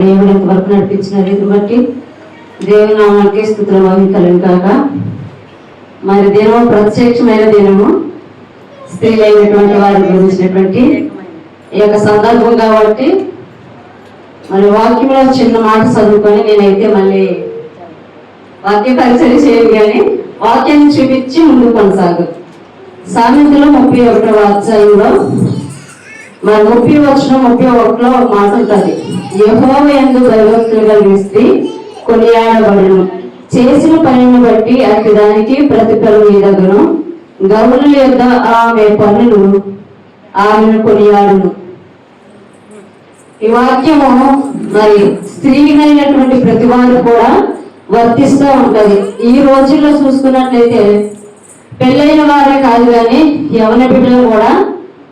దేవుడు ఇంతవరకు నడిపించిన రీతి బట్టి దేవుని నామానికి స్తుతులు వహించలేను కాక. మరి దినము ప్రత్యక్షమైన దినము, స్త్రీలైనటువంటి వారి గురించినటువంటి ఈ యొక్క సందర్భం కాబట్టి మరి వాక్యంలో చిన్న మాట చదువుకొని నేనైతే మళ్ళీ వాక్య పరిచయం చేయను, కానీ వాక్యాన్ని చూపించి ముందుకు కొనసాగు. సామెతలు 31వ అధ్యాయంలో మరి 30-31లో ఒక మాట ఉంటుంది. యెహోవా యందు భయభక్తులు కలిగిన స్త్రీ కొనియాడబడును, చేసిన పనిని బట్టి అట్టి దానికి ప్రతిఫలం ఎదగును, గౌరుల యొద్ద ఆమె పనులు ఆమెను కొనియాడును. ఈ వాక్యము మరి స్త్రీలైనటువంటి ప్రతి వారు కూడా వర్తిస్తూ ఉంటది. ఈ రోజుల్లో చూసుకున్నట్లయితే పెళ్ళైన వారే కాదు కానీ యవన బిడ్డలు కూడా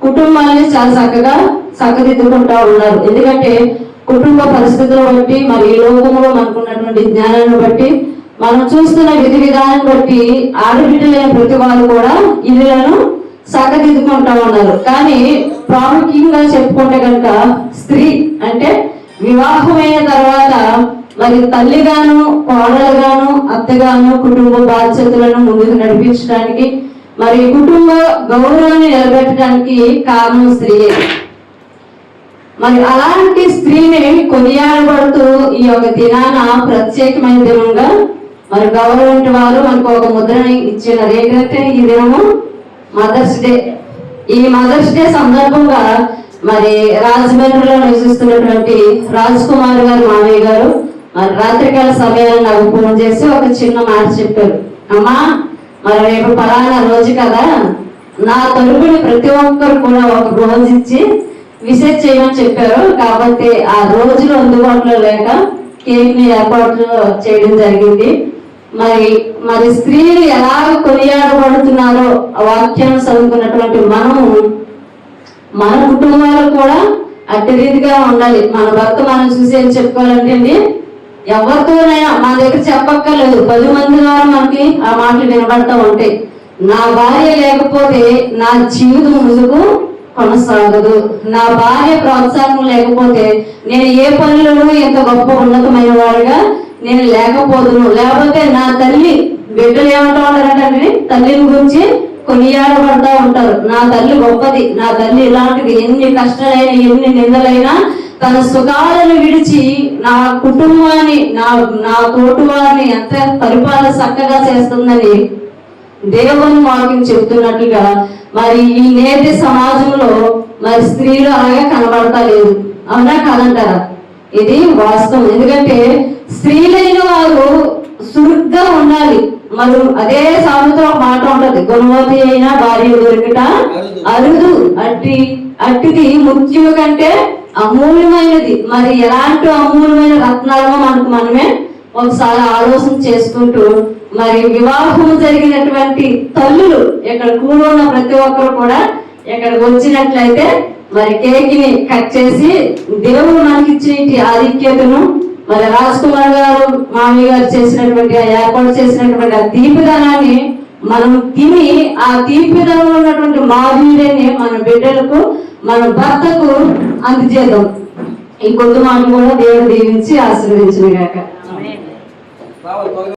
కుటుంబాలని చాలా చక్కగా చక్కదిద్దుకుంటా ఉన్నారు. ఎందుకంటే కుటుంబ పరిస్థితులను బట్టి మరి ఈ లోకంలో మనకున్నటువంటి జ్ఞానాన్ని బట్టి మనం చూస్తున్న విధి విధానాన్ని బట్టి ఆడబిడ్డలైన ప్రతి వాళ్ళు కూడా ఇళ్లను చక్కదిద్దుకుంటా ఉన్నారు. కానీ ప్రాముఖ్యంగా చెప్పుకుంటే కనుక స్త్రీ అంటే వివాహమైన తర్వాత మరి తల్లిగాను, కోడలుగాను, అత్తగాను కుటుంబ బాధ్యతలను ముందుకు నడిపించడానికి మరి కుటుంబ గౌరవాన్ని నిలబెట్టడానికి కారణం స్త్రీయే. మరి అలాంటి స్త్రీని కొనియాడబడుతూ ఈ యొక్క దినాన ప్రత్యేకమైన దినంగా మరి గవర్నమెంట్ వారు మనకు ఒక ముద్రని ఇచ్చినారు. ఏంటంటే ఈ దినము మదర్స్ డే. ఈ మదర్స్ డే సందర్భంగా మరి రాజమండ్రిలో నివసిస్తున్నటువంటి రాజ్ కుమార్ గారు మామయ్య గారు మరి రాత్రికాల సమయాన్ని నాకు ఫోన్ చేసి ఒక చిన్న మాట చెప్పారు. అమ్మా, మరి రేపు పలానా రోజు కదా, నా తరపుని ప్రతి ఒక్కరు కూడా ఒక రోజు ఇచ్చి విసిట్ చేయమని చెప్పారు. కాబట్టి ఆ రోజులు అందుబాటులో లేక కేక్ ని ఏర్పాటు చేయడం జరిగింది. మరి స్త్రీలు ఎలా కొనియాడబడుతున్నారో వాక్యాన్ని చదువుకున్నటువంటి మనము మన కుటుంబాలు కూడా అట్టి రీతిగా ఉండాలి. మన భర్త మనం చూసి ఏం చెప్పుకోవాలంటే అండి, ఎవరితోనైనా మా దగ్గర చెప్పక్కర్లేదు, 10 మంది ద్వారా మనకి ఆ మాటలు వినబడతా ఉంటాయి. నా భార్య లేకపోతే నా జీవితం ముందుకు కొనసాగదు, నా భార్య ప్రోత్సాహం లేకపోతే నేను ఏ పనులను ఎంత గొప్ప ఉన్నతమైన వాడిగా నేను లేకపోదును. లేకపోతే నా తల్లి, బిడ్డలు ఏమంటా ఉంటారంటే తల్లిని గురించి కొనియాడబడతా ఉంటారు. నా తల్లి గొప్పది, నా తల్లి ఇలాంటిది, ఎన్ని కష్టాలైనా ఎన్ని నిందలైనా తన సుఖాలను విడిచి నా కుటుంబాన్ని నా తోటి వారిని ఎంత పరిపాలన చక్కగా చేస్తుందని దేవుని వాక్యం చెబుతున్నట్లుగా మరి ఈ నేటి సమాజంలో మరి స్త్రీలు అలాగే కనబడతా లేదు. అవునా కాదంటారా? ఇది వాస్తవం. ఎందుకంటే స్త్రీలైన వారు సురుగ్గా ఉండాలి. మరి అదే సామెతలో ఒక మాట ఉంటది, గుణవతి అయినా భార్య దొరికట అరుదు, అట్టిది ముత్యము కంటే అమూల్యమైనది. మరి ఎలాంటి అమూల్యమైన రత్నాలను మనకు మనమే ఒకసారి ఆలోచన చేసుకుంటూ మరి వివాహం జరిగినటువంటి తల్లులు ఇక్కడ కూడున్న ప్రతి ఒక్కరు కూడా ఇక్కడికి వచ్చినట్లయితే మరి కేక్ ని కట్ చేసి దేవుడు మనకి ఇచ్చిన ఆధిక్యతను మరి రాజ్ కుమార్ గారు మామయ్య గారు చేసినటువంటి ఏర్పాటు చేసినటువంటి ఆ తీపిదనాన్ని మనం తిని ఆ తీపిదనంలో ఉన్నటువంటి మాధుర్యాన్ని మన బిడ్డలకు మన భర్తకు అందజేద్దాం. ఈ కొద్ది మాట కూడా దేవుడు దీవించి ఆశీర్వదించిన గాక.